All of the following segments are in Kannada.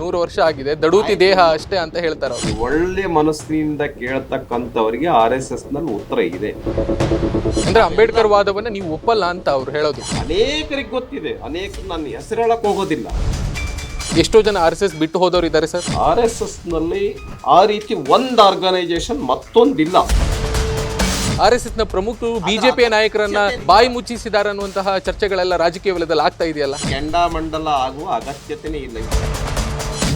100 ವರ್ಷ ಆಗಿದೆ, ದಡೂತಿ ದೇಹ ಅಷ್ಟೇ ಅಂತ ಹೇಳ್ತಾರೆ ಅವರು. ಒಳ್ಳೆ ಮನಸ್ಸಿನಿಂದ ಕೇಳ್ತಕ್ಕಂಥವರಿಗೆ RSS ನಲ್ಲಿ ಉತ್ತರ ಇದೆ. ಅಂದ್ರೆ ಅಂಬೇಡ್ಕರ್ ವಾದವನ್ನ ನೀವು ಒಪ್ಪಲ್ಲ ಅಂತ ಅವ್ರು ಹೇಳೋದು. ಅನೇಕರಿಗೆ ಗೊತ್ತಿದೆ, ನನ್ನ ಹೆಸರು ಹೇಳಕ್ ಹೋಗೋದಿಲ್ಲ. ಎಷ್ಟೋ ಜನ RSS ಬಿಟ್ಟು ಹೋದವರು ಇದ್ದಾರೆ ಸರ್. RSS ನಲ್ಲಿ ಆ ರೀತಿ ಒಂದು ಆರ್ಗನೈಸೇಷನ್ ಮತ್ತೊಂದಿಲ್ಲ. RSS ನ ಪ್ರಮುಖರು ಬಿಜೆಪಿಯ ನಾಯಕರನ್ನ ಬಾಯಿ ಮುಚ್ಚಿಸಿದ್ದಾರೆ ಅನ್ನುವಂತಹ ಚರ್ಚೆಗಳೆಲ್ಲ ರಾಜಕೀಯ ವಲಯದಲ್ಲಿ ಆಗ್ತಾ ಇದೆಯಲ್ಲ. ಕೆಂಡಾಮಂಡಲ ಆಗುವ ಅಗತ್ಯತೆನೇ ಇಲ್ಲ.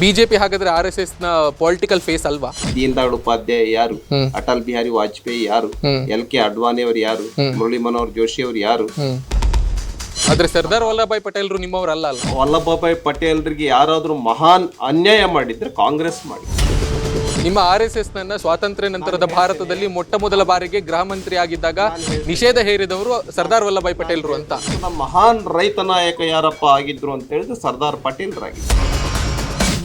ಬಿಜೆಪಿ ಹಾಗಾದ್ರೆ RSS ನ ಪೊಲಿಟಿಕಲ್ ಫೇಸ್ ಅಲ್ವಾ? ದೀನ್ ದಯಾಳ್ ಉಪಾಧ್ಯಾಯ ಯಾರು? ಅಟಲ್ ಬಿಹಾರಿ ವಾಜಪೇಯಿ ಯಾರು? LK ಅಡ್ವಾಣಿ ಅವರು ಯಾರು? ಮುರಳಿ ಮನೋಹರ್ ಜೋಶಿ ಅವರು ಯಾರು? ಆದ್ರೆ ಸರ್ದಾರ್ ವಲ್ಲಭಾಯ್ ಪಟೇಲ್ರು ನಿಮ್ಮವರಲ್ಲ ಅಲ್ಲ. ವಲ್ಲಭಭಾಯ್ ಪಟೇಲ್ರಿಗೆ ಯಾರಾದ್ರೂ ಮಹಾನ್ ಅನ್ಯಾಯ ಮಾಡಿದ್ರೆ ಕಾಂಗ್ರೆಸ್ ಮಾಡಿ. ನಿಮ್ಮ RSS ನನ್ನ ಸ್ವಾತಂತ್ರ್ಯ ನಂತರದ ಭಾರತದಲ್ಲಿ ಮೊಟ್ಟ ಮೊದಲ ಬಾರಿಗೆ ಗೃಹ ಮಂತ್ರಿ ಆಗಿದ್ದಾಗ ನಿಷೇಧ ಹೇರಿದವರು ಸರ್ದಾರ್ ವಲ್ಲಭಾಯ್ ಪಟೇಲ್ರು ಅಂತ. ಮಹಾನ್ ರೈತ ನಾಯಕ ಯಾರಪ್ಪ ಆಗಿದ್ರು ಅಂತ ಹೇಳಿದ್ರೆ ಸರ್ದಾರ್ ಪಟೇಲ್ರಾಗಿದ್ರು.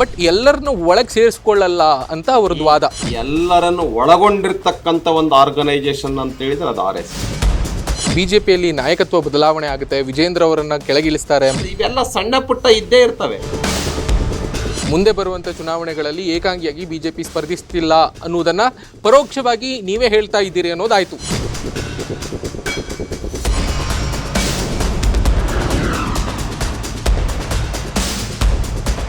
ಬಟ್ ಎಲ್ಲರನ್ನು ಒಳಗೆ ಸೇರಿಸ್ಕೊಳ್ಳಲ್ಲ ಅಂತ ಅವ್ರದ್ದು ವಾದ. ಎಲ್ಲರನ್ನು ಒಳಗೊಂಡಿರ್ತಕ್ಕಂಥ ಒಂದು ಆರ್ಗನೈಸೇಷನ್ ಅಂತ ಹೇಳಿದ್ರೆ ಅದು RSS. ಬಿಜೆಪಿಯಲ್ಲಿ ನಾಯಕತ್ವ ಬದಲಾವಣೆ ಆಗುತ್ತೆ, ವಿಜೇಂದ್ರ ಅವರನ್ನ ಕೆಳಗಿಳಿಸ್ತಾರೆ. ಇವೆಲ್ಲ ಸಣ್ಣ ಪುಟ್ಟ ಇದ್ದೇ ಇರ್ತವೆ. ಮುಂದೆ ಬರುವಂತ ಚುನಾವಣೆಗಳಲ್ಲಿ ಏಕಾಂಗಿಯಾಗಿ ಬಿಜೆಪಿ ಸ್ಪರ್ಧಿಸ್ತಿಲ್ಲ ಅನ್ನುವುದನ್ನ ಪರೋಕ್ಷವಾಗಿ ನೀವೇ ಹೇಳ್ತಾ ಇದ್ದೀರಿ ಅನ್ನೋದಾಯ್ತು.